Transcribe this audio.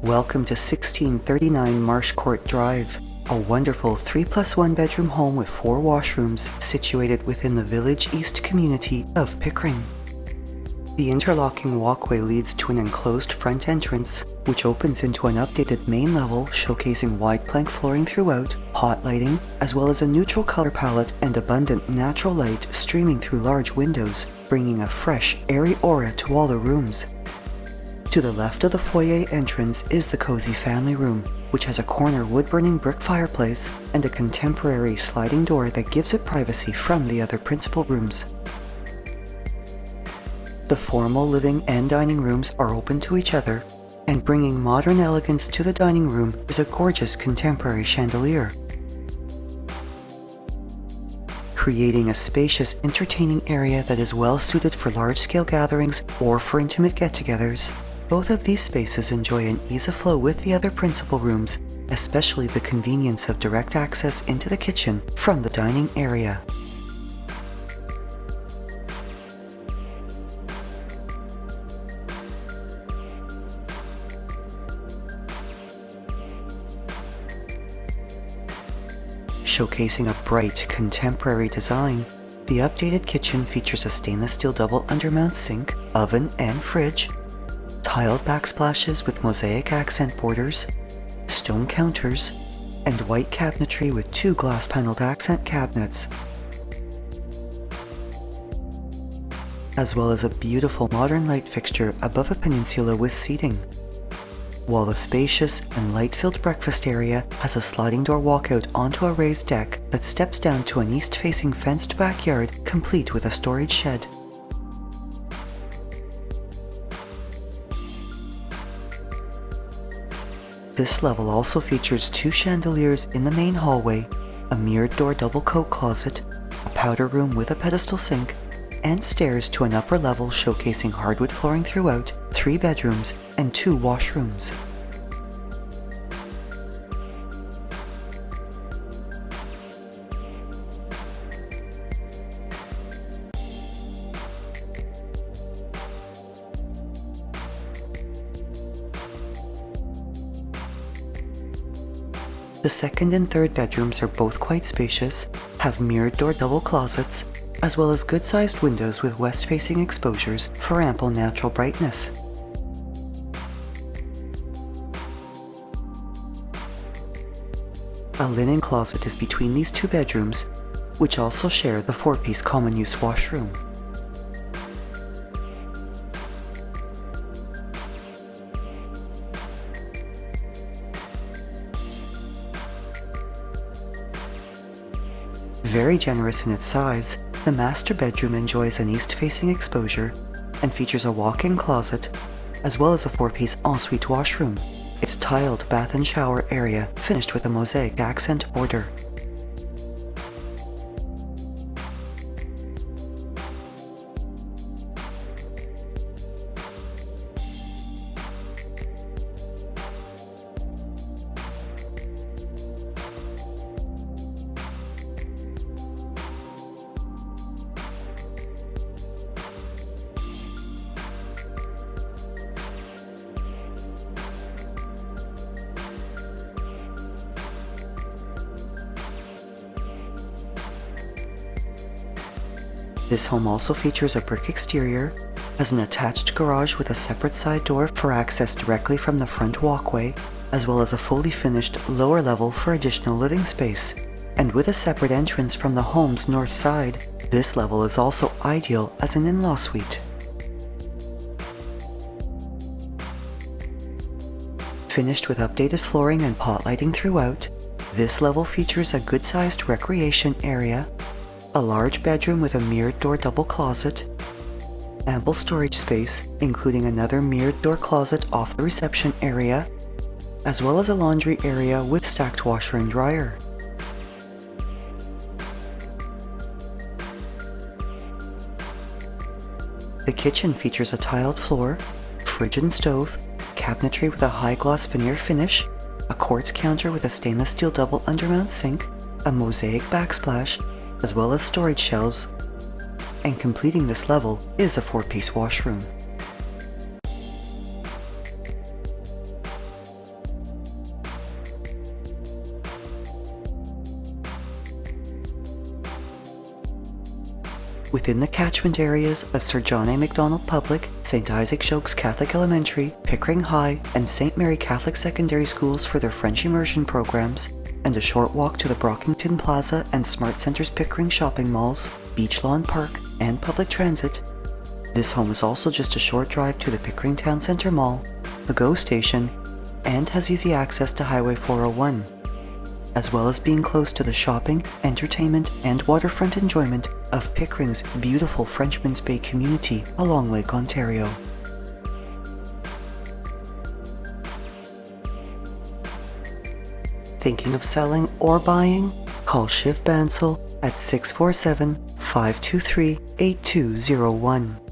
Welcome to 1639 Marshcourt Drive, a wonderful 3+1 bedroom home with 4 washrooms situated within the Village East community of Pickering. The interlocking walkway leads to an enclosed front entrance, which opens into an updated main level showcasing wide plank flooring throughout, hot lighting, as well as a neutral color palette and abundant natural light streaming through large windows, bringing a fresh, airy aura to all the rooms. To the left of the foyer entrance is the cozy family room, which has a corner wood-burning brick fireplace and a contemporary sliding door that gives it privacy from the other principal rooms. The formal living and dining rooms are open to each other, and bringing modern elegance to the dining room is a gorgeous contemporary chandelier, creating a spacious, entertaining area that is well suited for large-scale gatherings or for intimate get-togethers. Both of these spaces enjoy an ease of flow with the other principal rooms, especially the convenience of direct access into the kitchen from the dining area. Showcasing a bright, contemporary design, the updated kitchen features a stainless steel double undermount sink, oven and fridge, tiled backsplashes with mosaic accent borders, stone counters, and white cabinetry with 2 glass-paneled accent cabinets, as well as a beautiful modern light fixture above a peninsula with seating. While the spacious and light-filled breakfast area has a sliding door walkout onto a raised deck that steps down to an east-facing fenced backyard complete with a storage shed. This level also features 2 chandeliers in the main hallway, a mirrored door double coat closet, a powder room with a pedestal sink, and stairs to an upper level showcasing hardwood flooring throughout, 3 bedrooms, and 2 washrooms. The second and third bedrooms are both quite spacious, have mirrored door double closets, as well as good-sized windows with west-facing exposures for ample natural brightness. A linen closet is between these 2 bedrooms, which also share the 4-piece common-use washroom. Very generous in its size, the master bedroom enjoys an east-facing exposure and features a walk-in closet, as well as a 4-piece ensuite washroom. Its tiled bath and shower area finished with a mosaic accent border. This home also features a brick exterior, has an attached garage with a separate side door for access directly from the front walkway, as well as a fully finished lower level for additional living space. And with a separate entrance from the home's north side, this level is also ideal as an in-law suite. Finished with updated flooring and pot lighting throughout, this level features a good-sized recreation area, a large bedroom with a mirrored door double closet, ample storage space including another mirrored door closet off the reception area, as well as a laundry area with stacked washer and dryer. The kitchen features a tiled floor, fridge and stove, cabinetry with a high gloss veneer finish, a quartz counter with a stainless steel double undermount sink, a mosaic backsplash, as well as storage shelves, and completing this level is a 4-piece washroom. Within the catchment areas of Sir John A. Macdonald Public, St. Isaac Jogues Catholic Elementary, Pickering High, and St. Mary Catholic Secondary Schools for their French immersion programs, and a short walk to the Brockington Plaza and Smart Centres Pickering shopping malls, Beach Lawn Park, and public transit, this home is also just a short drive to the Pickering Town Centre Mall, the GO station, and has easy access to Highway 401, as well as being close to the shopping, entertainment, and waterfront enjoyment of Pickering's beautiful Frenchman's Bay community along Lake Ontario. Thinking of selling or buying? Call Shiv Bansal at 647-523-8201.